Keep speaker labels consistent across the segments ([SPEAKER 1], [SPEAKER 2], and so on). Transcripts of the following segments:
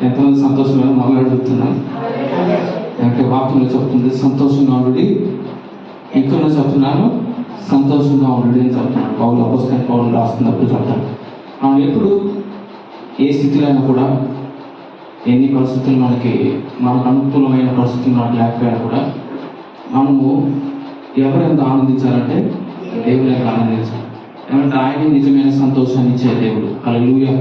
[SPEAKER 1] ఎంతమంది సంతోషమైన మళ్ళీ అడుగుతున్నాను అంటే వాక్యంలో చెప్తుంది సంతోషంగా ఉండి, ఇక్కడ చెప్తున్నాను సంతోషంగా ఉండి అని చెప్తున్నాను. పౌలు అపోస్తలుడైన పౌలు రాస్తున్నప్పుడు చెప్తాను. మనం ఎప్పుడు ఏ స్థితిలో అయినా కూడా, ఎన్ని పరిస్థితులు మనకు అనుకూలమైన పరిస్థితులు మనకు లేకపోయినా కూడా మనము ఎవరెంత ఆనందించాలంటే దేవుని యొక్క ఆనందించాలి. ఏమంటే ఆయన నిజమైన సంతోషాన్ని ఇచ్చే దేవుడు. హల్లెలూయా.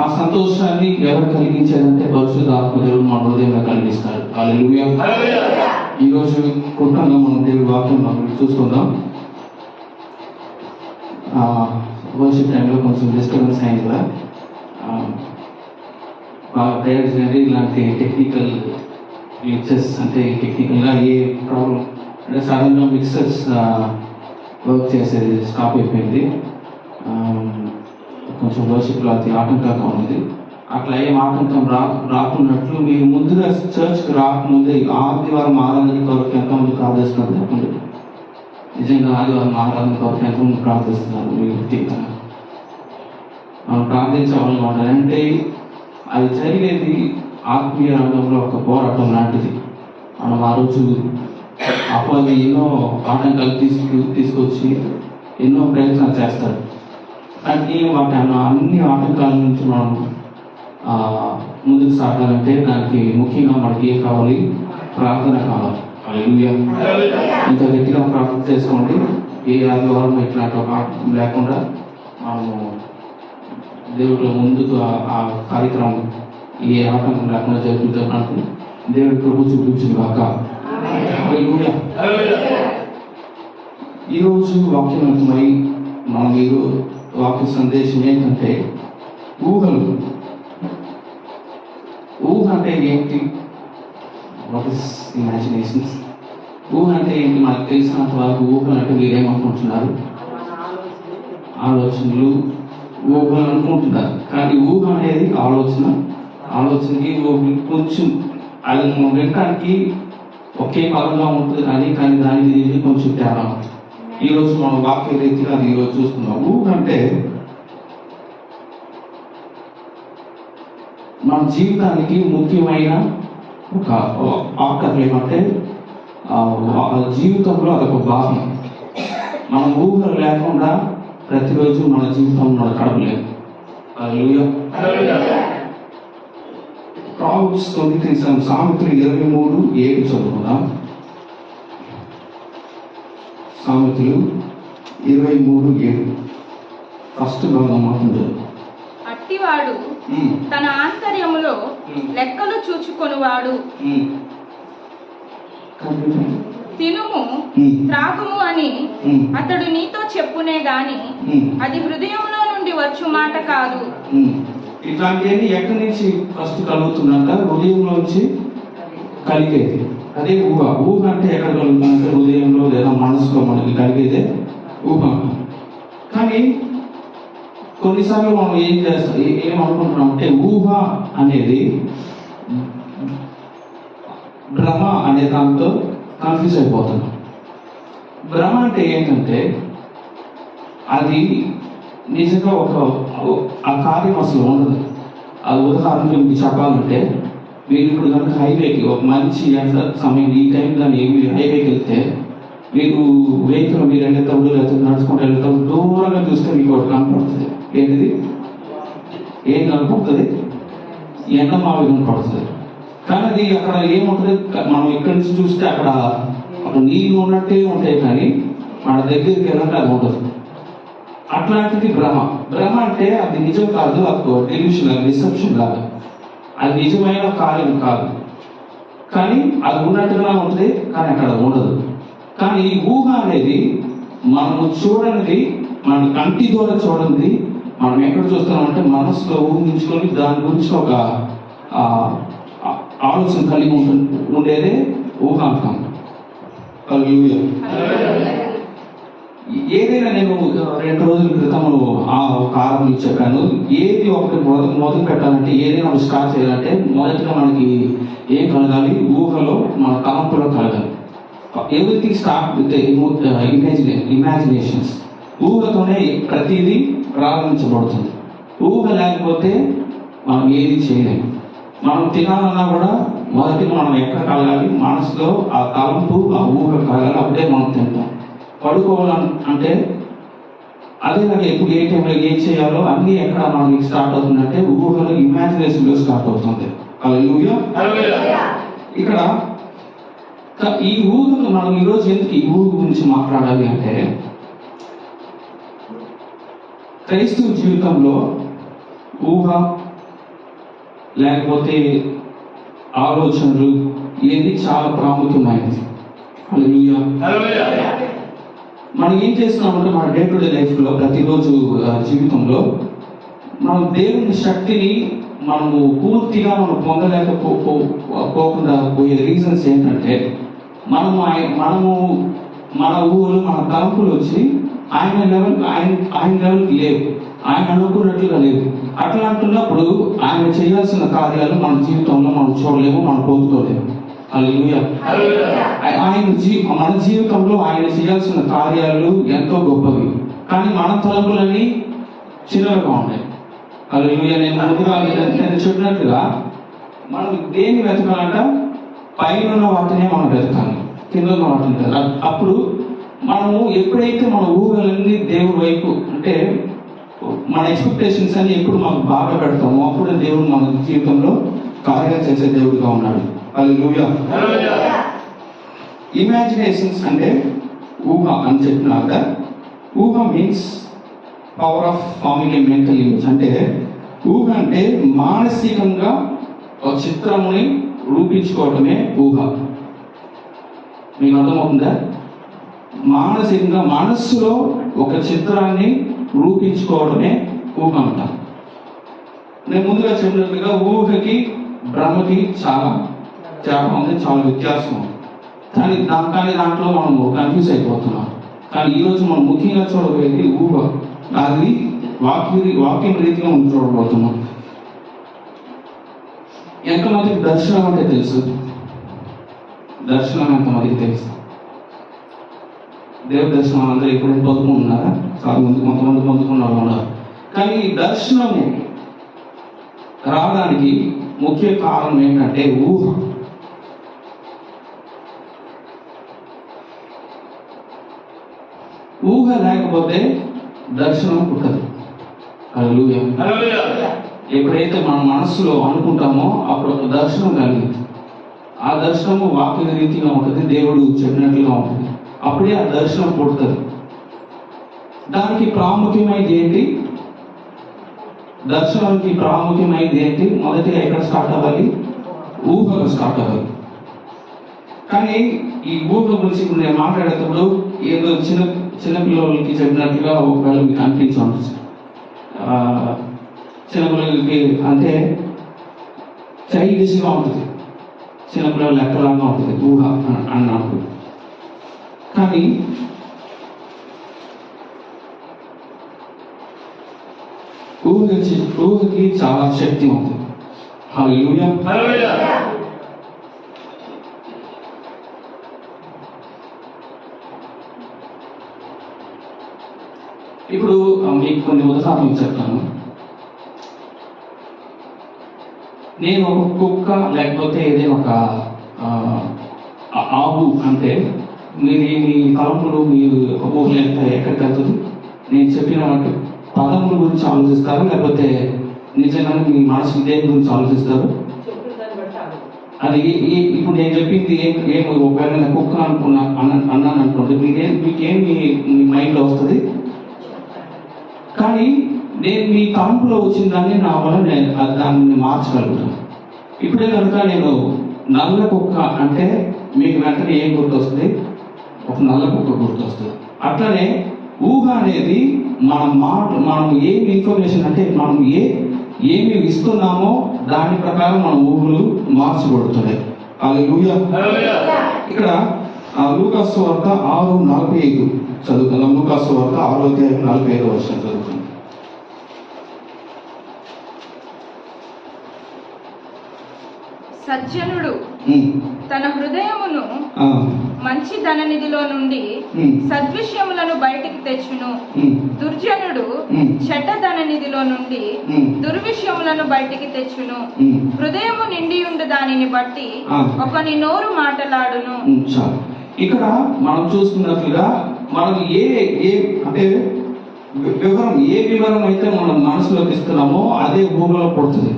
[SPEAKER 1] ఆ సంతోషాన్ని ఎవరు కలిగించేదంటే పరిశుద్ధ ఆత్మదేవుడు మన హృదయంగా కలిగిస్తాడు. హల్లెలూయా. ఈరోజు క్లుప్తంగా మనం దేవుడి వాక్యం మనం చూసుకుందాం. వర్షిప్ టైంలో కొంచెం డిస్టర్బెన్స్ అయింది కదా, ప్రేయర్ చేయండి. ఇలాంటి టెక్నికల్ గ్లిచెస్ అంటే టెక్నికల్గా ఏ ప్రాబ్లం అంటే సడన్గా మిక్సర్స్ వర్క్ చేసేది స్టాప్ అయిపోయింది. కొంచెం వర్షిప్లో అది ఆటంకంగా ఉంది. అట్లా ఏం ఆటంకం రాకున్నట్లు మీరు ముందుగా చర్చ్కి రాకముందే ఆదివారం ఆరాధన కొరకు ఎంతమంది ప్రార్థిస్తున్నారు చెప్పండి. నిజంగా ఆదివారం ఆరాధన కొరకు ఎంతమంది ప్రార్థిస్తున్నారు? మీ వ్యక్తిగతంగా మనం ప్రార్థించవాలన్నమాట. అంటే అది జరిగేది ఆత్మీయ రంగంలో ఒక పోరాటం లాంటిది. మనం ఆ రోజు అపవాది ఎన్నో ఆటంకాలు తీసుకొచ్చి ఎన్నో ప్రయత్నాలు చేస్తాడు. కానీ అన్ని ఆటంకాల నుంచి మనం ముందుకు సాగాలంటే దానికి ముఖ్యంగా మనకి ఏం కావాలి? ప్రార్థన కావాలి. హల్లెలూయా. ఇంకా గట్టిగా ప్రార్థన చేసుకోండి. ఏ ఆదివారం ఇట్లాంటి ఒక లేకుండా మనము దేవుడిలో ముందుకు ఆ కార్యక్రమం ఏ ఆటంకం లేకుండా జరుగుతున్నట్టు దేవుడి ప్రభు చూపించింది కాక. హల్లెలూయా. ఈరోజు వాక్యమై మనం వాక్య సందేశం ఏంటంటే ఊహలు. ఊహ అంటే ఏంటి? What is imaginations? ఊహ అంటే ఏంటి? మనకు తెలిసినంత వరకు ఊహలు అంటే మీరేమనుకుంటున్నారు? ఆలోచనలు, ఊహలు అనుకుంటున్నారు. కానీ ఊహ అనేది ఆలోచనకి కొంచెం అది మనం వినడానికి ఒకే పదంగా ఉంటుంది కానీ దానికి కొంచెం తేడా ఉంటుంది. ఈరోజు మనం వాక్య రీతిగా అది ఈరోజు చూస్తున్నాం. ఊహ అంటే మన జీవితానికి ముఖ్యమైన ఒక ఆక్టర్ ఏమంటే జీవితంలో అదొక భాగం. మన ఊహలు లేకుండా ప్రతిరోజు మన జీవితం మనం గడపలేము. ప్రాబ్స్ 23 సామెతలు 23:7 చదువుకుందాం. సామెతలు 23:7 ఫస్ట్ భాగం మాత్రం
[SPEAKER 2] అట్టివాడు తన ఆంతర్యములో లెక్కలు చూచుకొనువాడు. తినుము త్రాగుము అని అతడు నీతో చెప్పునే గాని అది హృదయంలో నుండి వచ్చు మాట కాదు.
[SPEAKER 1] ఇట్లాంటివన్నీ ఎక్కడి నుంచి ఫస్ట్ కలుగుతుందంట? హృదయంలోంచి కలిగేది. అదే ఊహ. ఊహ అంటే ఎక్కడ కలుగుతుందంటే హృదయంలో లేదా మనసులో మనకి కలిగేదే ఊహ. కానీ కొన్నిసార్లు మనం ఏమనుకుంటున్నాం అంటే ఊహ అనేది భ్రమ అనే దాంతో కన్ఫ్యూజ్ అయిపోతున్నాం. భ్రమ అంటే ఏంటంటే అది నిజంగా ఆ కార్యం అసలు ఉండదు. అది ఉదాహరణకు మీకు చెప్పాలంటే, మీరు ఇప్పుడు కనుక హైవేకి ఒక మంచి సమయం ఈ టైం కానీ మీరు హైవేకి వెళ్తే మీరు వెహికల్ మీరు వెళ్ళేటప్పుడు లేకపోతే నడుచుకుంటూ వెళ్ళేటప్పుడు దూరంగా చూస్తే మీకు ఒకటి కనపడుతుంది. ఏంటిది? ఏం కనపడుతుంది? ఎండమావి కనపడుతుంది. కానీ అది అక్కడ ఏముంటుంది? మనం ఇక్కడి నుంచి చూస్తే అక్కడ నీళ్ళు ఉన్నట్టే ఉంటాయి, కానీ మన దగ్గరికి వెళ్ళాలంటే అది ఉండదు. అట్లాంటిది భ్రమ. భ్రమ అంటే అది నిజం కాదు, అది డెల్యూషన్, డిసెప్షన్ లాగా. అది నిజమైన కార్యం కాదు, కానీ అది ఉన్నట్టుగా ఉంటుంది, కానీ అక్కడ ఉండదు. కానీ ఈ ఊహ అనేది మనము చూడనిది, మన కంటి ద్వారా చూడనిది మనం ఎక్కడ చూస్తున్నామంటే మనసులో ఊహించుకొని దాని గురించి ఒక ఆలోచన కలిగి ఉండేదే ఊహాంకం. ఏదైనా నేను 2 రోజుల క్రితం ఒక ఆరంభం చెప్పాను. ఏది ఒకటి మొదలు పెట్టాలంటే, ఏదైనా ఒకటి స్టార్ట్ చేయాలంటే మొదటిగా మనకి ఏం కలగాలి? ఊహలో, మన తలంపులో కలగాలి. Everything start with imaginations. ఊహతోనే ప్రతిదీ ప్రారంభించబడుతుంది. ఊహ లేకపోతే మనం ఏది చేయలేము. మనం తినాలన్నా కూడా మొదటి మనం ఎక్కడ కలగాలి, మనసులో ఆ తలంపు ఆ ఊహ కలగాలి, అప్పుడే మనం తింటాం. పడుకోవాలంటే అదేలాగా ఎప్పుడు ఏ టైంలో ఏం చేయాలో అన్నీ ఎక్కడ మనకి స్టార్ట్ అవుతుందంటే ఊహలో, ఇమాజినేషన్లో స్టార్ట్ అవుతుంది. హల్లెలూయా. ఇక్కడ ఈ ఊహను మనం ఈరోజు ఎందుకు ఈ ఊహ గురించి మాట్లాడాలి అంటే, క్రైస్తవ జీవితంలో ఊహ లేకపోతే ఆలోచనలు ఇవన్నీ చాలా ప్రాముఖ్యమైనది. హల్లెలూయా. మనం ఏం చేస్తున్నామంటే మన డే టు డే లైఫ్లో ప్రతిరోజు జీవితంలో మనం దేవుని శక్తిని మనము పూర్తిగా మనం పొందలేకపోకుండా పోయే రీజన్స్ ఏంటంటే, మనము మన ఊరు మన తలంపులు వచ్చి ఆయన లెవెల్కి లేవు, ఆయన అనుకున్నట్లుగా లేవు. అట్లా అంటున్నప్పుడు ఆయన చేయాల్సిన కార్యాలు మన జీవితంలో మనం చూడలేము, మనం పొందుకోలేము. హల్లెలూయా. మన జీవితంలో ఆయన చేయాల్సిన కార్యాలు ఎంతో గొప్పవి, కానీ మన తలంపులన్నీ చిన్నగా ఉన్నాయి. హల్లెలూయా. నేను చెప్పినట్లుగా మనం దేన్ని వెతకాలంట, పైన ఉన్న వాటినే మనం వెతకాలి, కింద ఉన్న వాటిని వెతకాలి. అప్పుడు మనము ఎప్పుడైతే మన ఊహలన్నీ దేవుడి వైపు అంటే మన ఎక్స్పెక్టేషన్స్ అని ఎప్పుడు మాకు బాగా పెడతామో అప్పుడు దేవుడు మన జీవితంలో కార్యాలు చేసే దేవుడిగా ఉన్నాడు. హల్లెలూయా. ఇమాజినేషన్స్ అంటే ఊహ అని చెప్పినాక, ఊహ means power of farming A mental image. అంటే ఊహ అంటే మానసికంగా ఒక చిత్రముని రూపించుకోవటమే ఊహ. మీకు అర్థమవుతుందా? మానసికంగా మనస్సులో ఒక చిత్రాన్ని రూపించుకోవడమే ఊహ అంటాం. నేను ముందుగా చెప్పినట్లుగా ఊహకి భ్రమకి చాలా తేడా ఉంది, చాలా వ్యత్యాసం ఉంది. కానీ దాంట్లో మనము కన్ఫ్యూజ్ అయిపోతున్నాం. కానీ ఈరోజు మనం ముఖ్యంగా చూడబోయేది ఊహ. అది వాక్యం రీతిగా మనం చూడబోతున్నాం. ఎంతమందికి దర్శనం అంటే తెలుసు? దర్శనం ఎంతమందికి తెలుసు? దేవుడి దర్శనం అందరూ ఎప్పుడైనా పొందుకుంటున్నారా? చాలా మంది, కొంతమంది పొందుకున్న వాళ్ళు ఉన్నారు. కానీ ఈ దర్శనము రావడానికి ముఖ్య కారణం ఏంటంటే ఊహ. ఊహ లేకపోతే దర్శనం పుట్టదు. హల్లెలూయా. ఎప్పుడైతే మన మనస్సులో అనుకుంటామో అప్పుడు ఒక దర్శనం కలిగింది. ఆ దర్శనము వాక్య రీతిగా ఉంటుంది, దేవుడు చెప్పినట్లుగా ఉంటుంది. అప్పుడే ఆ దర్శనం పుడుతుంది. దానికి ప్రాముఖ్యమైనది ఏంటి? దర్శనానికి ప్రాముఖ్యమైనది ఏంటి? మొదటిగా ఎక్కడ స్టార్ట్ అవ్వాలి? ఊహలో స్టార్ట్ అవ్వాలి. కానీ ఈ ఊహ గురించి ఇప్పుడు నేను మాట్లాడేటప్పుడు ఏదో చిన్నపిల్లలకి చెప్పినట్లుగా ఒకవేళ మీకు అనిపించవచ్చు. చిన్నపిల్లలకి అంటే చైల్డిష్గా ఉంటుంది, చిన్నపిల్లల లెక్కలాగా ఉంటుంది ఊహ అన్నప్పుడు. కానీ ఊహకి చాలా శక్తి ఉంది. హల్లెలూయా. ఇప్పుడు మీకు కొన్ని ఉదాహరణలు చెప్తాను. నేను ఒక కుక్క లేకపోతే ఏదైనా ఒక ఆవు అంటే మీ తలంపులు మీరు ఊహలు ఎక్కడికి వెళ్తుంది? నేను చెప్పిన పదముల గురించి ఆలోచిస్తారు, లేకపోతే నిజంగానే మీ మనసు దేని గురించి ఆలోచిస్తారు? అది ఇప్పుడు నేను చెప్పింది ఏమి ఒకవేళ కుక్క అన్నాను అనుకోండి, మీకేమి మీ మైండ్లో వస్తుంది? కానీ నేను మీ తలంపులో వచ్చిన దాన్ని నా వల్ల నేను దాన్ని మార్చగలుగుతాను. ఇప్పుడే కనుక నేను నల్ల కుక్క అంటే మీకు వెంటనే ఏం గుర్తొస్తుంది? ఒక నల్ల కుక్క గుర్తొస్తుంది. అట్లనే ఊహ అనేది మనం ఏమి ఇన్ఫర్మేషన్ అంటే మనం ఏమి ఇస్తున్నామో దాని ప్రకారం మన ఊహలు మార్చబడుతున్నాయి. హల్లెలూయా. ఇక్కడ లూకాసు వార్త 6:45 చదువుకుందాం. లూకాసు వార్త 6:45 చదువుకుందాం.
[SPEAKER 2] సజ్జనుడు తన హృదయమును మంచి ధననిధిలో నుండి సద్విషయములను బయటికి తెచ్చును. దుర్జనుడు చెడ్డ ధననిధిలో నుండి దుర్విషయములను బయటికి తెచ్చును. హృదయము నిండియుండు దానిని బట్టి ఒకని నోరు మాటలాడును.
[SPEAKER 1] ఇక్కడ మనం చూస్తున్నట్లుగా మనం ఏ అంటే వివరం అయితే మనం మనసులోకి ఇస్తున్నామో అదే ఊహలో పడుతుంది.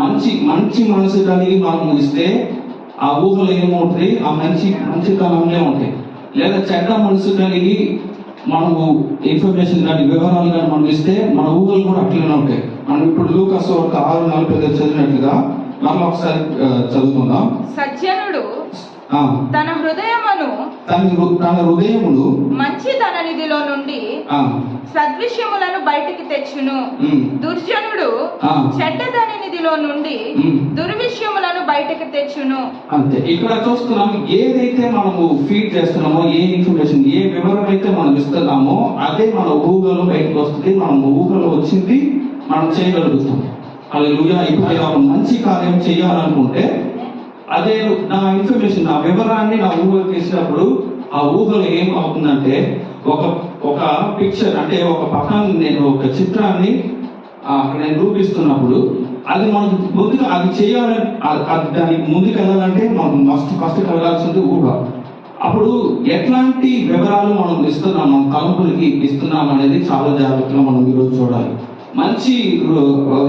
[SPEAKER 1] మంచి మనసు కలిగి మనం ఇస్తే ఆ ఊహలు ఏమవుతుంది, ఆ మంచితనంలో ఉంటాయి. లేదా చెడ్డ మనసు కలిగి మనము ఇన్ఫర్మేషన్ కానీ వివరాలు కానీ మనం ఇస్తే మన ఊహలు కూడా అట్లనే ఉంటాయి. మనం ఇప్పుడు లూకాసు 6:40 చదివినట్లుగా మనం ఒకసారి చదువుకుందాం.
[SPEAKER 2] సజ్జనుడు తన
[SPEAKER 1] హృదయమును
[SPEAKER 2] మంచి ధననిధిలో నుండి సద్విషయములను బయటికి తెచ్చును. దుర్జనుడు చెడ్డ ధననిధిలో నుండి దుర్విషయములను బయటకు తెచ్చును.
[SPEAKER 1] అంతే. ఇక్కడ చూస్తున్నాం, ఏదైతే మనము ఫీడ్ చేస్తున్నామో, ఏ ఇన్ఫర్మేషన్, ఏ వివరం అయితే మనం ఇస్తున్నామో అదే మన ఊహలో బయటకు వస్తుంది. మన ఊహలో వచ్చింది మనం చేయగలుగుతాం. హల్లెలూయా. ఇప్పుడు నేను మంచి కార్యం చేయాలనుకుంటే అదే నా ఇన్ఫర్మేషన్, నా వివరాన్ని నా ఊహలోకి వేసినప్పుడు ఆ ఊహలో ఏం అవుతుందంటే ఒక పిక్చర్, అంటే ఒక పక్కన నేను ఒక చిత్రాన్ని నేను రూపిస్తున్నప్పుడు అది మనకు ముందుగా అది చేయాలని, దానికి ముందుకు వెళ్ళాలంటే మనకు ఫస్ట్ కలగాల్సింది ఊహ. అప్పుడు ఎట్లాంటి వివరాలు మనం ఇస్తున్నాం, మన తలంపులకి ఇస్తున్నాం అనేది చాలా జాగ్రత్తగా మనం ఈరోజు చూడాలి. మంచి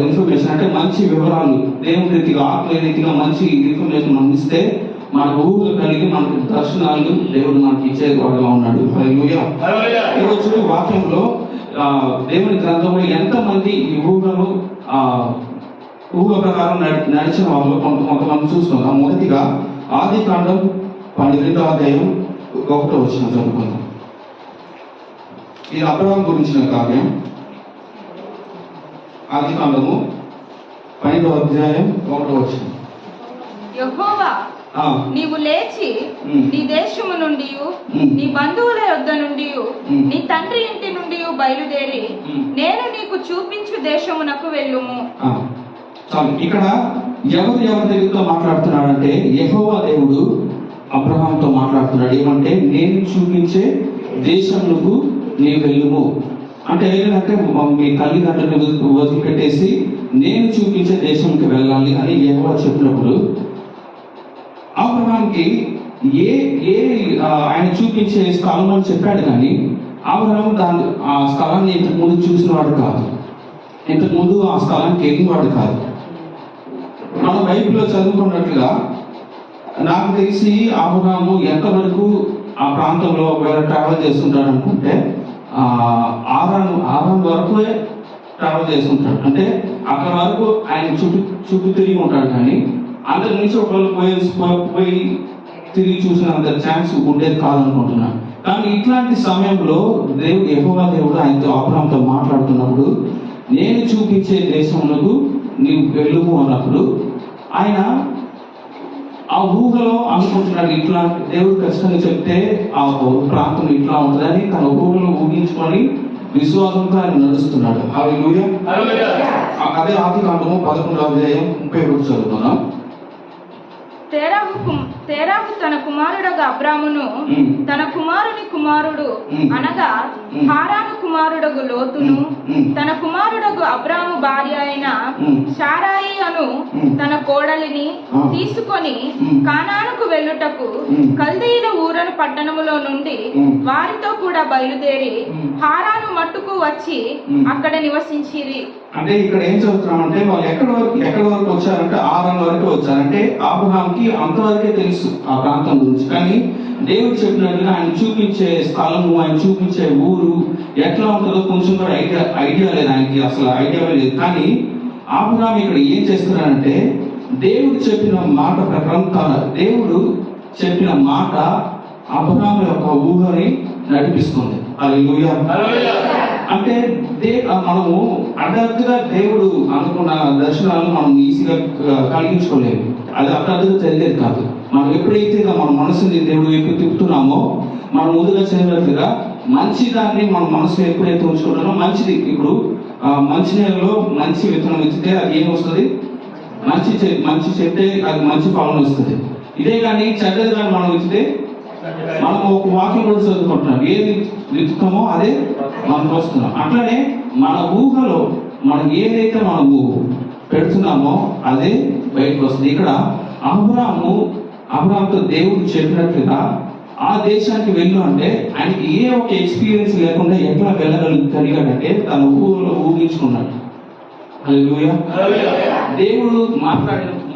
[SPEAKER 1] ఇన్ఫర్మేషన్ అంటే మంచి వివరాలు, దేవుని రీతిగా ఆత్మ రీతిగా మంచి ఇన్ఫర్మేషన్ మనం ఇస్తే మనకు ఊహలు కలిగి మనకు దర్శనాలు దేవుడు మనకి ఇచ్చేవాడుగా ఉన్నాడు. హల్లెలూయా. ఈరోజు వాక్యంలో దేవుని గ్రంథంలో ఎంతమంది ఈ ఊహలు ఊహ ప్రకారం నడిచిన వాళ్ళు కొంతమంది చూస్తున్నాం. మొదటిగా ఆదికాండం 12:1 చదువుకుందాం. ఇది అబ్రహాం గురించిన కార్యం. ఆదికాండము 12:1.
[SPEAKER 2] యెహోవా నీవు లేచి నీ దేశము నుండి నీ బంధువుల యొద్ద నుండి నీ తండ్రి ఇంటి నుండి బయలుదేరి నేను నీకు చూపించు దేశమునకు వెళ్ళుము.
[SPEAKER 1] ఇక్కడ ఎవరి దగ్గరతో మాట్లాడుతున్నాడంటే యెహోవా దేవుడు అబ్రహాంతో మాట్లాడుతున్నాడు. ఏమంటే నేను చూపించే దేశమునకు నీవు వెళ్ళుము అంటే ఏంటంటే మీ తల్లిదండ్రులను వదిలిపెట్టేసి నేను చూపించే దేశంకి వెళ్ళాలి అని యెహోవా చెప్పినప్పుడు అబ్రహాంకి ఆయన చూపించే స్థలం అని చెప్పాడు. కానీ అబ్రహాం ఆ స్థలాన్ని ఇంతకుముందు చూసినవాడు కాదు, ఇంతకుముందు ఆ స్థలానికి వెళ్ళినవాడు కాదు. మన బైబిల్లో చదువుకున్నట్లుగా నాకు తెలిసి అబ్రహాము ఎంతవరకు ఆ ప్రాంతంలో ఒకవేళ ట్రావెల్ చేస్తుంటాడు అనుకుంటే ఆరాం వరకు ట్రావెల్ చేస్తుంటాడు. అంటే అక్కడ వరకు ఆయన చుట్టూ తిరిగి ఉంటాడు. కానీ అందరి నుంచి ఒకళ్ళు పోయి తిరిగి చూసినంత ఛాన్స్ ఉండేది కాదనుకుంటున్నాను. కానీ ఇట్లాంటి సమయంలో యెహోవా దేవుడు ఆయనతో అబ్రహాంతో మాట్లాడుతున్నప్పుడు నేను చూపించే దేశమునకు నీవు వెళ్ళుము అన్నప్పుడు ఆయన ఆ ఊహలో అనుకుంటున్నాడు, ఇట్లా దేవుడు ఖచ్చితంగా చెప్తే ఆ ప్రాంతం ఇట్లా ఉంటుందని తన ఊహలో ఊహించుకొని విశ్వాసంతో ఆయన నడుస్తున్నాడు. అదే ఆదికాండము 11:31 చదువుతున్నాం.
[SPEAKER 2] తేరాహు తన కుమారుడగా అబ్రామును తన కుమారుని కుమారుడు అనగా హారాను కుమారుడగు లోతును తన కుమారుడగు అబ్రాము భార్య అయిన శారాయి అను తన కోడలిని తీసుకొని కానానుకు వెళ్ళుటకు కల్దీయుల ఊరను పట్టణములో నుండి వారితో కూడా బయలుదేరి హారాను మట్టుకు వచ్చి అక్కడ నివసించిరి.
[SPEAKER 1] అంటే ఇక్కడ ఏం చదువుతున్నామంటే వాళ్ళు ఎక్కడి వరకు వచ్చారంటే ఆరాం వరకు వచ్చారంటే అబ్రహాంకి అంతవరకే తెలుసు ఆ ప్రాంతం గురించి. కానీ దేవుడు చెప్పినట్టుగా ఆయన చూపించే స్థలము, ఆయన చూపించే ఊరు ఎట్లా ఉంటుందో కొంచెం కూడా ఐడియా లేదు ఆయనకి, అసలు ఐడియా లేదు. కానీ అబ్రహాం ఇక్కడ ఏం చేస్తున్నాడంటే దేవుడు చెప్పిన మాట ప్రకారం దేవుడు చెప్పిన మాట అబ్రహాం యొక్క ఊహని నడిపిస్తుంది. హల్లెలూయా. అంటే మనము అడ్డగా దేవుడు అనుకున్న దర్శనాలు మనం ఈజీగా కలిగించుకోలేము. అది అడ్డగా జరిగేది కాదు. మనం ఎప్పుడైతే మన మనసుని దేవుడు ఎప్పుడు తిప్పుతున్నామో మనం ముందుగా చేయగలుగుగా మంచి దాన్ని మన మనసు ఎప్పుడైతే ఉంచుకుంటామో మంచిది. ఇప్పుడు మంచి నేలలో మంచి విత్తనం ఇచ్చితే అది ఏం వస్తుంది, మంచి చెప్తే అది మంచి ఫలం వస్తుంది. ఇదే కానీ చెడ్డది కానీ మనం ఇచ్చితే మనం ఒక వాక్యం కూడా చదువుకుంటున్నాం, ఏది విత్తుతామో అదే మనకు వస్తున్నాం. అట్లనే మన ఊహలో మనం ఏదైతే మనము పెడుతున్నామో అదే బయటకు వస్తుంది. ఇక్కడ అబ్రాహాముతో దేవుడు చెప్పినట్లుగా ఆ దేశానికి వెళ్ళు అంటే ఆయనకి ఏ ఒక ఎక్స్పీరియన్స్ లేకుండా ఎట్లా వెళ్ళగలిగాడంటే తన ఊరిలో ఊహించుకున్నాడు. హల్లెలూయా. దేవుడు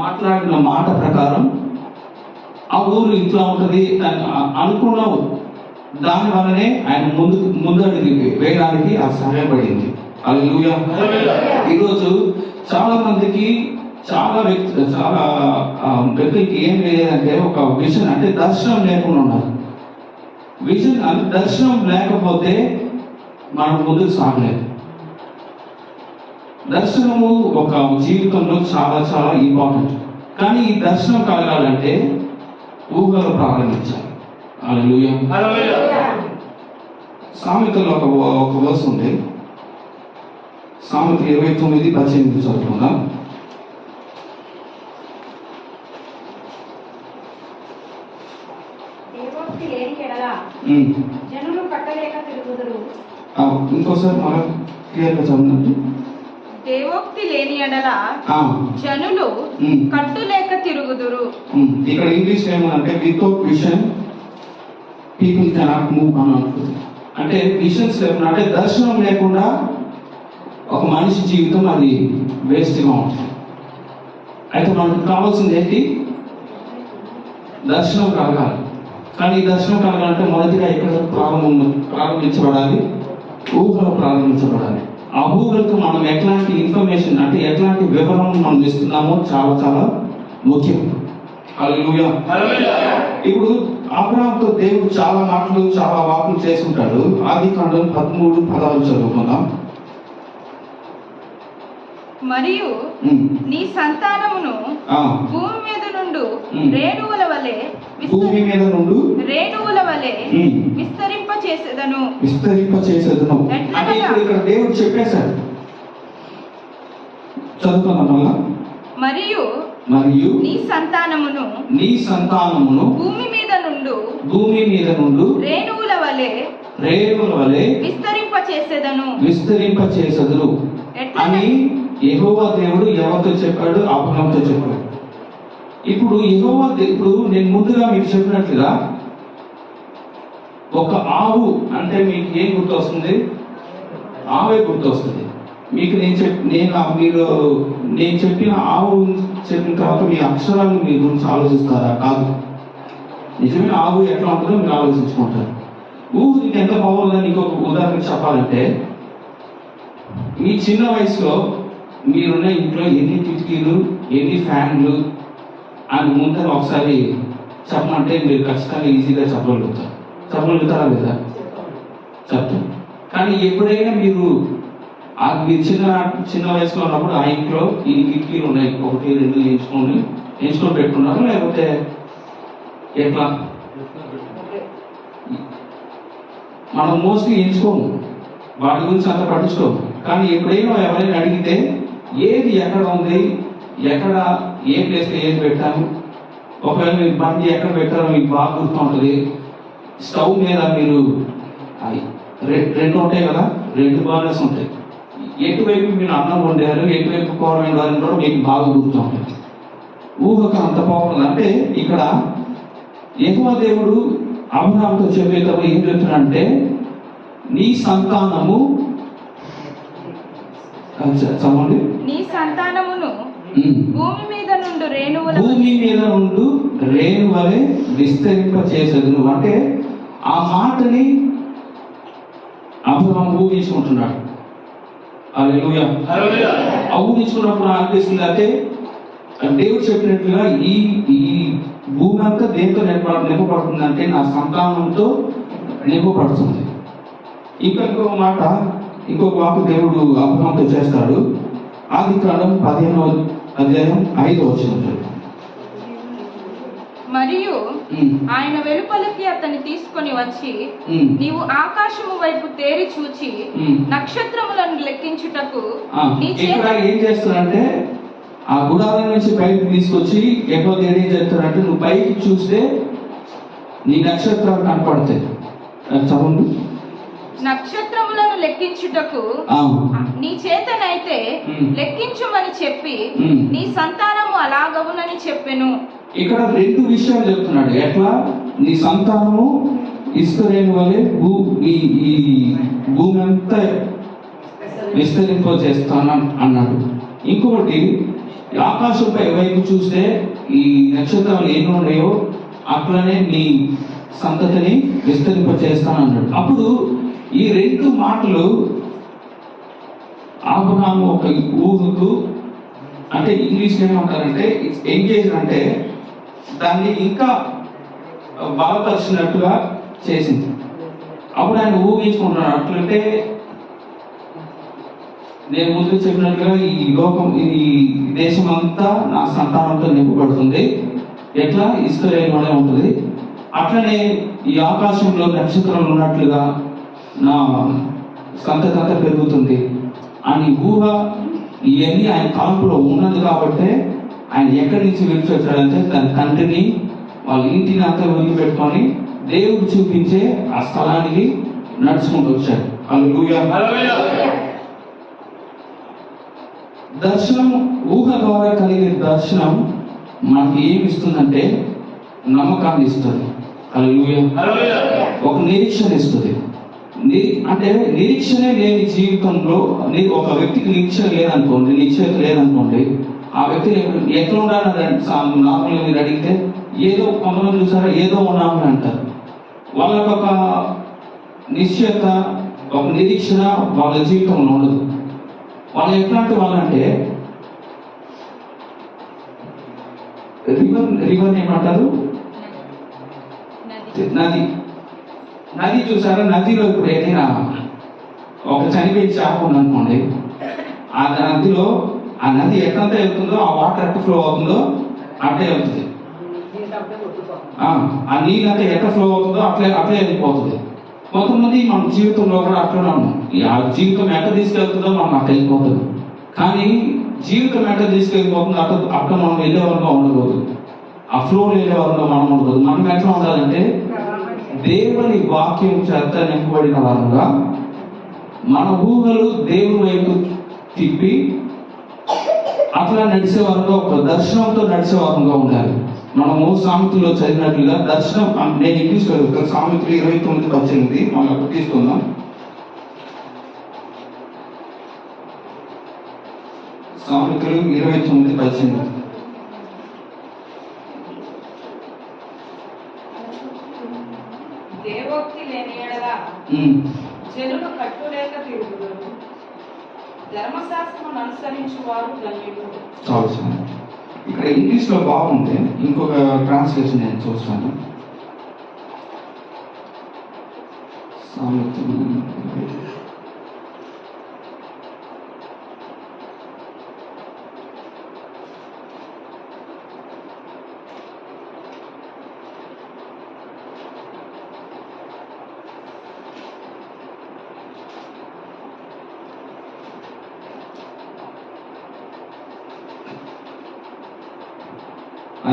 [SPEAKER 1] మాట్లాడిన మాట ప్రకారం ఆ ఊరు ఇట్లా ఉంటది అనుకున్నావు, దాని వల్లనే ఆయన ముందడుగు వేయడానికి ఆ సహాయపడింది. హల్లెలూయా. ఈరోజు చాలా మందికి చాలా వ్యక్తులకి ఏం లేదంటే ఒక విజన్ అంటే దర్శనం లేకుండా ఉన్నారు. దర్శనం లేకపోతే మనం ముందుకు సాగలేదు. దర్శనము ఒక జీవితంలో చాలా చాలా ఇంపార్టెంట్. కానీ ఈ దర్శనం కలగాలంటే ఊహలు ప్రారంభించాలి. హల్లెలూయా. సామెతలో ఒక వర్స్ ఉంది, సామెత 29:18 చదువుకుందాం. ఇంకోసారి మన క్లియర్గా చదవండి.
[SPEAKER 2] దేవోక్తి లేని ఎడల జనులు కట్టులేక తిరుగుదురు.
[SPEAKER 1] ఇక్కడ ఇంగ్లీష్ ఏమంటే without vision people cannot move అని అంటుంది. అంటే విజన్స్ లేకుండా అంటే దర్శనం లేకుండా ఒక మనిషి జీవితం అది వేస్ట్గా ఉంటుంది. అయితే మనకు కావాల్సింది ఏంటి? దర్శనం కలగాలి. కానీ ఈ దర్శనం కలగాలంటే మొదటిగా ఇక్కడ ప్రారంభించబడాలి, ఊహలు ప్రారంభించబడాలి. ఆ ఊహలకు మనం ఎట్లాంటి ఇన్ఫర్మేషన్ అంటే ఎట్లాంటి వివరణ మనం ఇస్తున్నామో చాలా చాలా ముఖ్యం. హల్లెలూయా. ఇప్పుడు అబ్రాహాముతో దేవుడు చాలా మాటలు చాలా వాకులు చేసుకుంటాడు. ఆదికాండం 13:16 చదువుకుందాం.
[SPEAKER 2] మరియు నీ సంతానమును భూమి మీద నుండి రేణువుల వలె విస్తరింప చేసేదను.
[SPEAKER 1] అంటే ఇక్కడ దేవుడు చెప్పేశాడు. చదువుకుందాం మళ్ళా.
[SPEAKER 2] మరియు నీ సంతానమును భూమి మీద నుండి రేణువుల వలె విస్తరింప చేసేదను
[SPEAKER 1] అని యెహోవా దేవుడు ఎవరితో చెప్పాడు? అబ్రాహాముతో చెప్పాడు. ఇప్పుడు ఇప్పుడు నేను ముందుగా మీకు చెప్పినట్లుగా ఒక ఆవు అంటే మీకు ఏం గుర్తొస్తుంది? ఆవే గుర్తొస్తుంది మీకు. నేను చెప్పిన ఆవు చెప్పిన తర్వాత మీ అక్షరాలు మీ గురించి ఆలోచిస్తారా? కాదు. నిజమైన ఆవు ఎట్లా ఉంటుందో మీరు ఆలోచించుకుంటారు. ఊహు నీకు ఎంత బాగుందని ఇంకొక ఉదాహరణ చెప్పాలంటే, మీ చిన్న వయసులో మీరున్న ఇంట్లో ఎన్ని కిటికీలు ఎన్ని ఫ్యాన్లు అని ముందర ఒకసారి చెప్పమంటే మీరు ఖచ్చితంగా ఈజీగా చెప్పగలుగుతారా లేదా? చెప్తారు. కానీ ఎప్పుడైనా మీరు చిన్న వయసులో ఉన్నప్పుడు ఆ ఇంట్లో ఈ కిటికీలు ఉన్నాయి, 1 2 ఎంచుకొని పెట్టుకున్నారు, లేకపోతే ఎట్లా? మనం మోస్ట్లీ ఎంచుకోము, వాటి గురించి అంత పట్టించుకోము. కానీ ఎప్పుడైనా ఎవరైనా అడిగితే ఏది ఎక్కడ ఉంది, ఎక్కడ ఏ ప్లేస్లో ఏది పెట్టాను, ఒకవేళ మీరు బండి ఎక్కడ పెట్టారో మీకు బాగా గుర్తు ఉంటుంది. స్టవ్ మీద మీరు 2 ఉంటాయి కదా, 2 బర్నర్స్ ఉంటాయి. ఎటువైపు మీరు అన్నం వండారు, ఎటువైపు కూర వండారు కూడా మీకు బాగా గుర్తు ఉంటుంది. ఊహకు అంత బాగుంటుంది. అంటే ఇక్కడ యెహోవా దేవుడు అబ్రాహాముతో చెప్పేటప్పుడు ఏం చెప్తున్నాడంటే, నీ సంతానము చదవండి.
[SPEAKER 2] నీ సంతానమును భూమి మీద నుండి
[SPEAKER 1] రేణువలే విస్తరింప చేసేది. అంటే ఆ మాటని అబ్రాహాము ఊహించుకుంటున్నాడు. హల్లెలూయా. ఊహించుకున్నప్పుడు అనిపిస్తుంది అంటే దేవుడు చెప్పినట్లుగా ఈ భూమి అంతా దేంతో నింపబడుతుంది అంటే నా సంతానంతో నింపబడుతుంది. ఇంకొక మాట, ఇంకొక వాకు దేవుడు అబ్రాహాముతో చేస్తాడు. ఆదికాండం 15:5
[SPEAKER 2] మరియు ఆయన వెలుపలికి అతన్ని తీసుకొని వచ్చి, నీవు ఆకాశము వైపు తేరి చూచి నక్షత్రములను లెక్కించుటకు
[SPEAKER 1] ఏం చేస్తాడంటే ఆ గుడారం నుంచి బయటకు తీసుకొచ్చి ఎక్కడో ఏం చేస్తాడంటే, నువ్వు పైకి చూస్తే నీ నక్షత్రాలు కనపడతాయి. చదువు.
[SPEAKER 2] నక్షత్రములను లెక్కించుటకు నీ చేతనైతే లెక్కించుమని చెప్పి నీ సంతానము అలాగవునని చెప్పెను.
[SPEAKER 1] ఇక్కడ 2 విషయాలు చెప్తున్నాడు. ఎట్లా నీ సంతానము ఇసుకరేణి వలె ఈ భూమి అంతా విస్తరింపజేస్తాను అన్నాడు. ఇంకొకటి, ఆకాశంపై వైపు చూస్తే ఈ నక్షత్రాలు ఎన్ని ఉన్నాయో అట్లనే నీ సంతతిని విస్తరింపజేస్తాను అన్నాడు. అప్పుడు ఈ 2 మాటలు అబ్రహాము ఒక ఊహకు, అంటే ఇంగ్లీష్లో ఏమంటారంటే ఎంగేజ్, అంటే దాన్ని ఇంకా బలపరిచినట్టుగా చేసింది. అప్పుడు ఆయన ఊహించుకుంటున్నాడు. అట్లంటే నేను ముందు చెప్పినట్లుగా ఈ లోకం, ఈ దేశం అంతా నా సంతానంతో నింపబడుతుంది. ఎట్లా ఇసుకరేణి ఉంటుంది, అట్లనే ఈ ఆకాశంలో నక్షత్రాలు ఉన్నట్లుగా నా సంతతి అంతా పెరుగుతుంది అని ఊహ, ఇవన్నీ ఆయన కాలంలో ఉన్నది. కాబట్టి ఆయన ఎక్కడి నుంచి విడిచిపెట్టాడంటే తన తండ్రిని, వాళ్ళ ఇంటిని అంతా వదిలిపెట్టుకొని దేవుడు చూపించే ఆ స్థలానికి నడుచుకుంటూ వచ్చాడు. హల్లెలూయా. దర్శనం, ఊహ ద్వారా కలిగే దర్శనం మనకి ఏమి ఇస్తుందంటే నమ్మకాన్ని ఇస్తుంది. హల్లెలూయా. ఒక నిరీక్షణ ఇస్తుంది. అంటే నిరీక్షణే లేని జీవితంలో ఒక వ్యక్తికి నిరీక్షణ లేదనుకోండి, నిశ్చయత లేదనుకోండి, ఆ వ్యక్తి ఎట్లా ఉండాలని నార్మల్గా మీరు అడిగితే ఏదో కొంతమంది చూసారా, ఏదో ఉన్నామని అంటారు. వాళ్ళకు ఒక నిశ్చయత, ఒక నిరీక్షణ వాళ్ళ జీవితంలో ఉండదు. వాళ్ళు ఎట్లాంటి వాళ్ళంటే రివర్ ఏమంటారు, నది చూసారా. నదిలో ఇప్పుడు ఏదైనా ఒక చనిపోయి చేప ఉందనుకోండి, ఆ నదిలో ఆ నది ఎట్లంతా వెళ్తుందో, ఆ వాటర్ ఎట్లా ఫ్లో అవుతుందో అట్లే వెళ్తుంది. ఆ నీళ్ళు అంటే ఎట్లా ఫ్లో అవుతుందో అట్లే వెళ్ళిపోతుంది. కొంతమంది మన జీవితంలో కూడా అట్లనే ఉన్నాం. ఆ జీవితం ఎట్లా తీసుకెళ్తుందో మనం అట్లా వెళ్ళిపోతుంది. కానీ జీవితం ఎట్లా తీసుకెళ్ళిపోతుందో అట్లా మనం వెళ్ళేవారుగా ఉండకూడదు. ఆ ఫ్లో వెళ్ళేవారుగా మనం ఉండకూడదు. మనం ఎట్లా ఉండాలంటే దేవుని వాక్యం చేత నింపబడిన వారుగా, మన ఊహలు దేవుని వైపు తిప్పి అట్లా నడిచేవారుగా, ఒక దర్శనంతో నడిచేవారుగా ఉండాలి. మనము సామెతలో చదివినట్లుగా దర్శనం, నేను ఇంగ్లీష్ చదువుతాను. సామెతలు 29:18 మనం అక్కడ తీసుకుందాం. సామెతలు 29:18.
[SPEAKER 2] దేవోక్తి లేని యెడల జనులు కట్టులేక తిరుగుదురు, ధర్మశాస్త్రమును అనుసరించు వారు ధన్యులు.
[SPEAKER 1] ఇక్కడ ఇంగ్లీష్ లో బాగుంది. ఇంకొక ట్రాన్స్లేషన్ నేను చూస్తాను.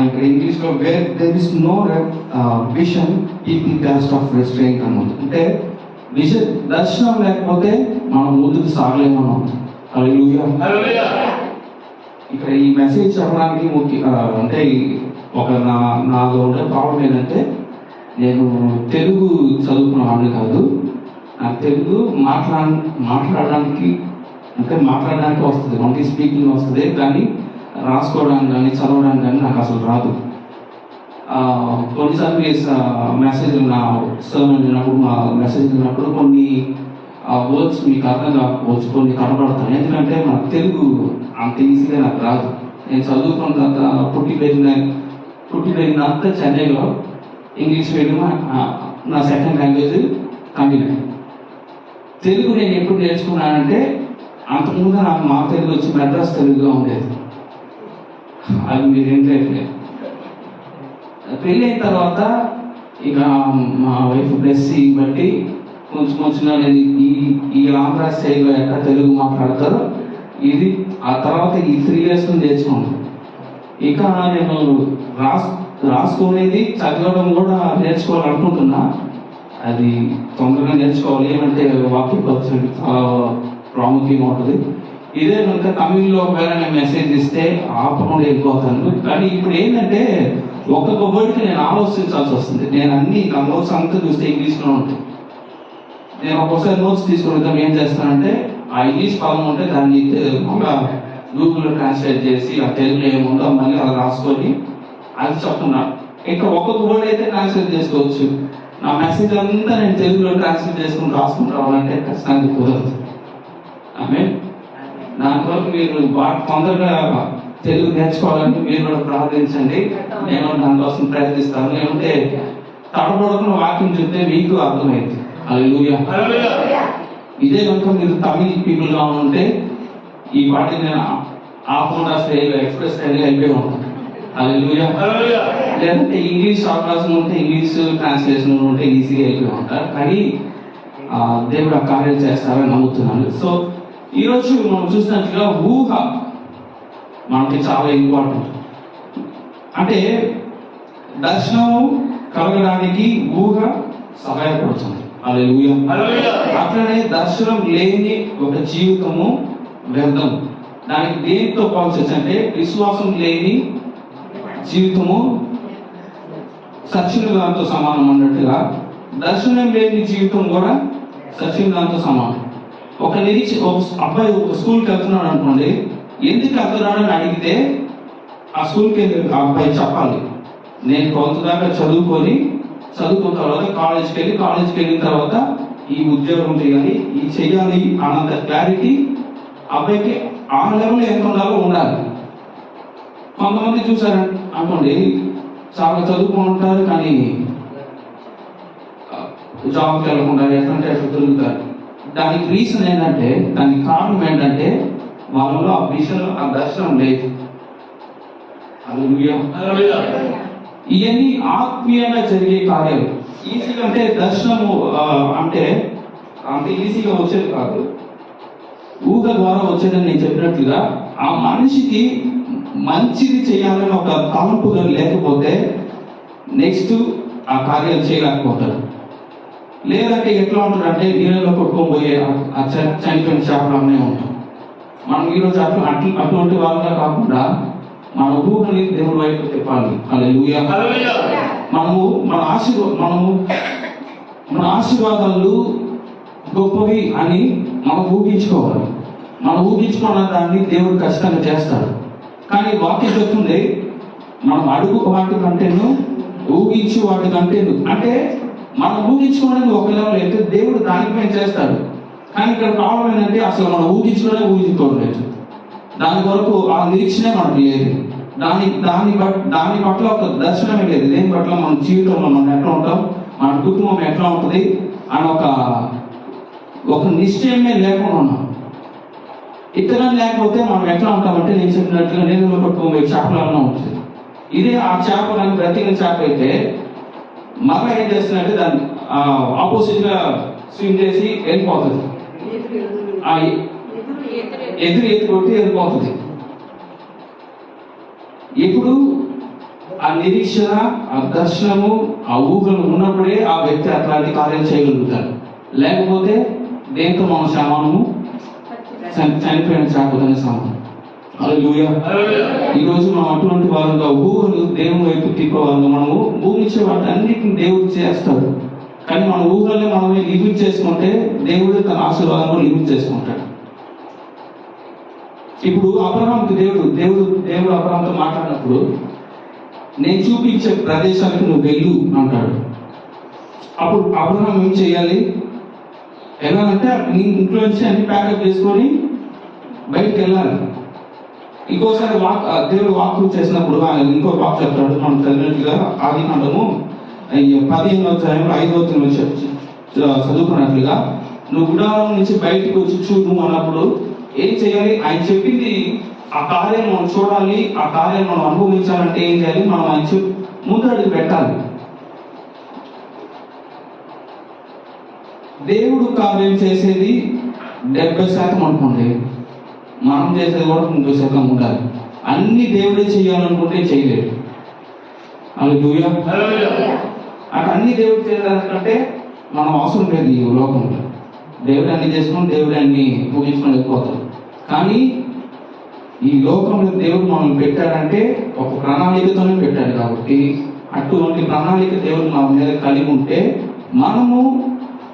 [SPEAKER 1] ఇక్కడ ఇంగ్లీష్ లో where there is no vision people cast off restraint అని ఉంది. అంటే విజన్, దర్శనం లేకపోతే మనం ముందుకు సాగలేమని ఉంది. హల్లెలూయా. ఇక్కడ ఈ మెసేజ్ చెప్పడానికి అంటే ఒక నాలో ఉండే ప్రాబ్లం ఏంటంటే, నేను తెలుగు చదువుకున్న వాడిని కాదు. నాకు తెలుగు మాట్లాడడానికి వస్తుంది, మనకి స్పీకింగ్ వస్తుంది, కానీ రాసుకోవడానికి కానీ చదవడానికి కానీ నాకు అసలు రాదు. కొన్నిసార్లు మెసేజ్లు నా సర్మన్ విన్నప్పుడు, మా మెసేజ్ విన్నప్పుడు కొన్ని వర్డ్స్ మీకు అర్థం కాకపోవచ్చు, కొన్ని కనబడతాను. ఎందుకంటే మన తెలుగు అంత ఈజీగా నాకు రాదు. నేను చదువుకున్న తర్వాత పుట్టి పెరిగినంత చెన్నైలో, ఇంగ్లీష్ మీడియం నా సెకండ్ లాంగ్వేజ్ తమిళ్. తెలుగు నేను ఎప్పుడు నేర్చుకున్నానంటే, అంతకుముందు నాకు మా తెలుగు వచ్చి మెడ్రాస్ తెలుగుగా ఉండేది. అది మీరు ఏంటంటే పెళ్ళి అయిన తర్వాత ఇక మా వైఫ్ బ్లెస్సింగ్ బట్టి కొంచెం నేను ఈ ఆంధ్ర స్టైల్లో ఎట్లా తెలుగు మాట్లాడతారో ఇది ఆ తర్వాత ఈ 3 years నేర్చుకున్నాను. ఇక నేను రాసుకునేది చదవడం కూడా నేర్చుకోవాలనుకుంటున్నా. అది తొందరగా నేర్చుకోవాలి, ఏమంటే వాక్య పరిచయం చాలా ప్రాముఖ్యంగా ఉంటుంది. ఇదే కనుక తమిళ్లో ఒకవేళ నేను మెసేజ్ ఇస్తే ఆపకుండా వెళ్ళిపోతాను. కానీ ఇప్పుడు ఏంటంటే ఒక్కొక్క వర్డ్కి నేను ఆలోచించాల్సి వస్తుంది. నేను అన్ని నా నోట్స్ అంతా చూస్తే ఇంగ్లీష్లో ఉంటాయి. నేను ఒక్కొక్కసారి నోట్స్ తీసుకుని ఏం చేస్తానంటే ఆ ఇంగ్లీష్ పదం ఉంటే దాన్ని మళ్ళీ గూగుల్లో ట్రాన్స్లేట్ చేసి ఆ తెలుగులో ఏముందో మళ్ళీ అలా రాసుకొని అది చెప్తున్నా. ఇంకా ఒక్కొక్క వర్డ్ అయితే ట్రాన్స్లేట్ చేసుకోవచ్చు. నా మెసేజ్ అంతా నేను తెలుగులో ట్రాన్స్లేట్ చేసుకుని రాసుకుని రావాలంటే ఖచ్చితంగా కుదరదు. ఆమె దాని వరకు మీరు బాగా తొందరగా తెలుగు నేర్చుకోవాలని మీరు కూడా ప్రార్థించండి. నేను దానికోసం ప్రయత్నిస్తాను. లేకుంటే తడబడుకున్న వాక్యం చెప్తే మీకు అర్థమైంది. హల్లెలూయా. ఇదే కనుక మీరు తమిళ్ పీపుల్ గా ఉంటే ఈ వాటిని నేను ఆపకుండా స్టైల్ ఎక్స్ప్రెస్ స్టైల్ అయిపోయి ఉంటాను. హల్లెలూయా. లేదంటే ఇంగ్లీష్ అవకాశం ఉంటే ఇంగ్లీష్ ట్రాన్స్లేషన్ ఉంటే ఈజీగా అయిపోయి ఉంటారు. కానీ దేవుడు ఆ కార్యాలు చేస్తారని నమ్ముతున్నాను. సో ఈరోజు మనం చూసినట్లుగా ఊహ మనకి చాలా ఇంపార్టెంట్. అంటే దర్శనం కలగడానికి ఊహ సహాయపడుతుంది. హల్లెలూయా. అట్లనే దర్శనం లేని ఒక జీవితము వ్యర్థం. దానికి దేనితో పోల్చొచ్చు అంటే విశ్వాసం లేని జీవితము సత్యం దాంతో సమానం అన్నట్టుగా దర్శనం లేని జీవితం కూడా సత్యం దాంతో సమానం. ఒక అబ్బాయి ఒక స్కూల్కి వెళ్తున్నాడు అనుకోండి, ఎందుకు వెళ్తున్నాడని అడిగితే ఆ స్కూల్కి ఆ అబ్బాయి చెప్పాలి, నేను కొంత దాకా చదువుకున్న తర్వాత కాలేజ్కి వెళ్ళిన తర్వాత ఈ ఉద్యోగం చేయాలి, ఈ చెయ్యాలి అన్నంత క్లారిటీ అబ్బాయికి ఆ లెవెల్ ఎంత ఉండాలి. కొంతమంది చూసారు అనుకోండి, చాలా చదువుకుంటారు కానీ జాబ్కి వెళ్ళకుండా ఎట్లంటే అట్లా తిరుగుతారు. దానికి రీజన్ ఏంటంటే, దానికి కారణం ఏంటంటే వాళ్ళలో ఆ విషయం ఆ దర్శనం లేదు. ఇవన్నీ ఆత్మీయంగా జరిగే కార్యాలు. ఈజీగా అంటే దర్శనము అంటే అంత ఈజీగా వచ్చేది కాదు, ఊహ ద్వారా వచ్చేదని నేను చెప్పినట్లుగా ఆ మనిషికి మంచిది చేయాలని ఒక తలంపు లేకపోతే నెక్స్ట్ ఆ కార్యాలు చేయలేకపోతాడు. లేదంటే ఎట్లా ఉంటాడంటే నీళ్ళలో కొట్టుకొని పోయే ఆ చనిపోయిన చేపలనే ఉంటాం. మనం ఈరోజు అటువంటి వాళ్ళగా కాకుండా మన ఊహని దేవుడి వైపు తిప్పాలి. హల్లెలూయా. మనము మన ఆశీర్వాదాలు గొప్పవి అని మనం ఊహించుకోవాలి. మనం ఊహించుకున్న దాన్ని దేవుడు ఖచ్చితంగా చేస్తాడు. కానీ వాక్యం చెప్తుంది, మనం అడుగు వాటి కంటేను ఊహించు వాటి కంటేను. అంటే మనం ఊహించుకోవడానికి ఒక లెవెల్ అయితే దేవుడు దానిపై చేస్తాడు. కానీ ఇక్కడ ప్రాబ్లం ఏంటంటే అసలు మనం ఊహించుకోలేదు. దాని వరకు ఆ నిరీక్షణే మనకు లేదు. దాని పట్ల ఒక దర్శనమే లేదు. దేని పట్ల మన జీవితంలో మనం ఎట్లా ఉంటాం, మన కుటుంబం ఎట్లా ఉంటుంది అని ఒక నిశ్చయమే లేకుండా ఉన్నాం. ఇతరం లేకపోతే మనం ఎట్లా ఉంటామంటే నేను చెప్పినట్లుగా నీళ్ళలో పట్టుకోబోయే చేపలన్నా ఉంటుంది. ఇదే ఆ చేపలను బ్రతికిన చేప అయితే మళ్ళీ ఏం చేస్తుందంటే దాన్ని ఆపోజిట్ గా స్విమ్ చేసి వెళ్ళిపోతుంది. ఎదురు కొట్టి వెళ్ళిపోతుంది. ఇప్పుడు ఆ నిరీక్షణ, ఆ దర్శనము, ఆ ఊహలు ఉన్నప్పుడే ఆ వ్యక్తి అట్లాంటి కార్యాలు చేయగలుగుతారు. లేకపోతే దేంతో మనం సమానము, చనిపోయిన చేపలనే సమానం. హల్లెలూయా. ఈరోజు మనం అటువంటి వాళ్ళంగా ఊహలు దేవుని వైపు తిప్పేవాళ్ళంగా మనము ఊహించే వాటి అన్నిటిని దేవుడు చేస్తాడు. కానీ మన ఊహల్ని మనమే లిమిట్ చేసుకుంటే దేవుడు తన ఆశీర్వాదంలో లిమిట్ చేసుకుంటాడు. ఇప్పుడు అబ్రహాంకి దేవుడు అబ్రహాంతో మాట్లాడినప్పుడు నేను చూపించే ప్రదేశానికి నువ్వు వెళ్ళు అంటాడు. అప్పుడు అబ్రహాం ఏం చేయాలి? వెళ్ళాలంటే నీ ఇంట్లో నుంచి అన్ని ప్యాకప్ చేసుకొని బయటకు వెళ్ళాలి. ఇంకోసారి దేవుడు వాక్ చేసినప్పుడు ఆయన ఇంకో వాక్ చెప్తాడు. మనం చదివినట్టుగా ఆదికాండము 15వ అధ్యాయంలో 5వ వచనంలో చదువుకున్నట్లుగా నువ్వు గుడారం నుంచి బయటకు వచ్చి చూడు అన్నప్పుడు ఏం చేయాలి? ఆయన చెప్పింది ఆ కార్యాలు మనం చూడాలి, ఆ కార్యాలు మనం అనుభవించాలంటే ఏం చేయాలి? మనం ఆయన ముందు అడుగు పెట్టాలి. దేవుడు కార్యం చేసేది 70% అనుకోండి, మనం చేసేది కూడా 30% ఉండాలి. అన్ని దేవుడే చేయాలనుకుంటే చేయలేడు. హల్లెలూయా. అక్కడ అన్ని దేవుడు చేయడానికంటే మనం అవసరం లేదు ఈ లోకంలో. దేవుడు అన్ని చేసుకొని దేవుడు అన్ని ముగించుకొని వెళ్ళిపోతాడు. కానీ ఈ లోకంలో దేవుడు మనల్ని పెట్టాడంటే ఒక ప్రణాళికతోనే పెట్టాడు. కాబట్టి అటువంటి ప్రణాళిక దేవుడు మన మీద కలిగి ఉంటే మనము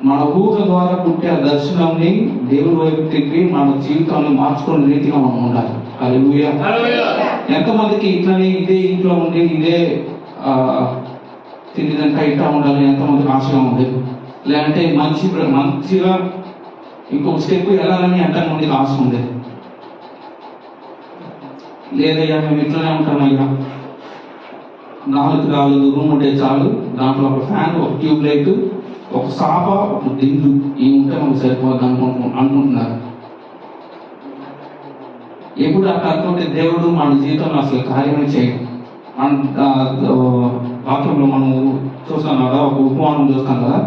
[SPEAKER 1] మన ఊహ ద్వారా పుట్టే ఆ దర్శనాన్ని దేవుడి వైపు తిప్పి మన జీవితాన్ని మార్చుకునే రీతిగా మనం ఉండాలి. హల్లెలూయా. ఎంతమందికి ఇట్లనే ఇదే ఇంట్లో ఉండి ఇదే తిరిగిదంతా ఇట్లా ఉండాలి ఎంతమందికి ఆశగా ఉంది? లేదంటే మంచిగా ఇంకొక స్టెప్ వెళ్ళాలని ఎంతమందికి ఆశ ఉంది? లేదయ్యా మేము ఇట్లనే ఉంటామయ్యా, 4 రాళ్ళు రూమ్ ఉంటే చాలు, దాంట్లో ఒక ఫ్యాన్, ఒక ట్యూబ్ లైట్, ఒక సాప, ఒక దిండు ఇవి ఉంటే మనకు సరిపోద్ది అనుకుంటున్నారు. ఎప్పుడు అట్లా అనుకుంటే దేవుడు మన జీవితంలో అసలు కార్యమే చేయడు. వాక్యంలో మనం చూస్తాం కదా, ఒక ఉపమానం చూస్తాం కదా,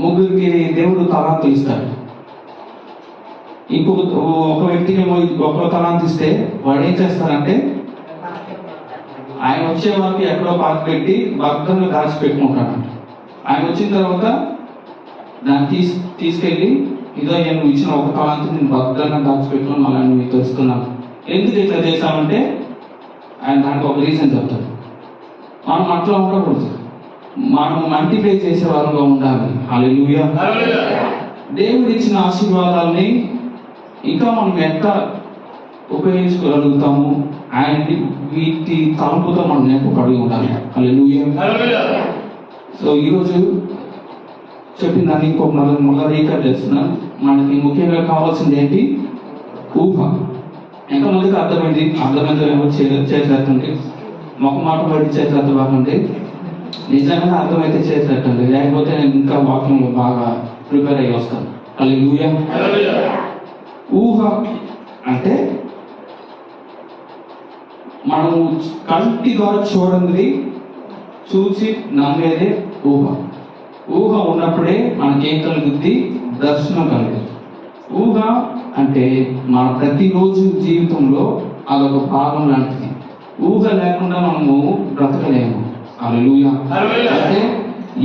[SPEAKER 1] ముగ్గురికి దేవుడు తలాంతు ఇస్తాడు. ఒక వ్యక్తికి ఒక తలాంతు ఇస్తే వాడు ఏం చేస్తారంటే ఆయన వచ్చే వరకు ఎక్కడో పాతి పెట్టి భద్రంగా దాచిపెట్టుకుంటాడు. ఆయన వచ్చిన తర్వాత దాన్ని తీసుకెళ్ళి ఇదో నేను ఇచ్చిన ఒక తలాంతు నేను భద్రంగా దాచిపెట్టుకుని మళ్ళీ నేను తెలుసుకున్నాను. ఎందుకు ఇట్లా చేశామంటే ఆయన దానికి ఒక రీజన్ చెప్తాడు. మనం అట్లా ఉండకూడదు, మనం మల్టిప్లై చేసే వారంగా ఉండాలి. హల్లెలూయా. దేవుడు ఇచ్చిన ఆశీర్వాదాలని ఇంకా మనం ఎంత ఉపయోగించుకోగలుగుతాము, ఆయన వీటి తలంపుతో మనం నింపబడి ఉండాలి. హల్లెలూయా. సో ఈరోజు చెప్పిన దాన్ని ఇంకొక మళ్ళీ రీకాల్ చేస్తున్నాను. మనకి ముఖ్యంగా కావాల్సింది ఏంటి? ఊహ. ఎంతమందికి అర్థమైందేమో చేసేటండి. ఒక మాట బట్టి చేసేటండి. నిజంగా అర్థమైతే చేసేటండి, లేకపోతే నేను ఇంకా వాక్యంలో బాగా ప్రిపేర్ అయ్యి వస్తాను. హల్లెలూయా. ఊహ అంటే మనము కంటి ద్వారా చూడండి, చూసి నమ్మేదే ఊహ. ఊహ ఉన్నప్పుడే మనకేం కలుగుద్ది? దర్శనం కలుగుద్ది. ఊహ అంటే మన ప్రతిరోజు జీవితంలో అదొక భాగం లాంటిది. ఊహ లేకుండా మనము బ్రతకలేము. హల్లెలూయా. అంటే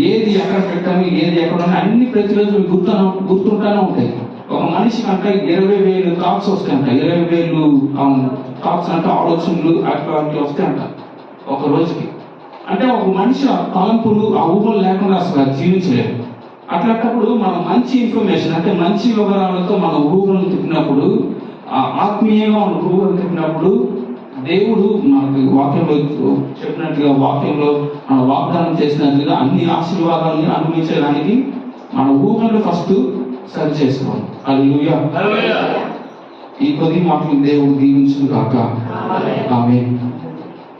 [SPEAKER 1] ఏది ఎక్కడ పెట్టాము, ఏది ఎక్కడ అన్ని ప్రతిరోజు గుర్తుంటానే ఉంటాయి. ఒక మనిషికి అంటే 20,000 థాట్స్ వస్తాయంట, 20,000 థాట్స్ అంటే ఆలోచనలు అట్లాంటివి వస్తాయంట ఒక రోజుకి. అంటే ఒక మనిషి ఆ తలంపులు ఆ ఊహలు లేకుండా అసలు జీవించలేదు. అట్లాంటప్పుడు మనం మంచి ఇన్ఫర్మేషన్ అంటే మంచి వివరాలతో మన ఊహలను తిప్పినప్పుడు, ఆత్మీయంగా మన ఊహలు తిప్పినప్పుడు దేవుడు మనకి వాక్యంలో చెప్పినట్టుగా, వాక్యంలో మన వాగ్దానం చేసినట్టుగా అన్ని ఆశీర్వాదాలని అనుభవించడానికి మన ఊహలు ఫస్ట్ సరి చేసుకోవాలి. హల్లెలూయా. ఈ కొద్ది మాటలు దేవుడు దీవించును గాక. ఆమేన్.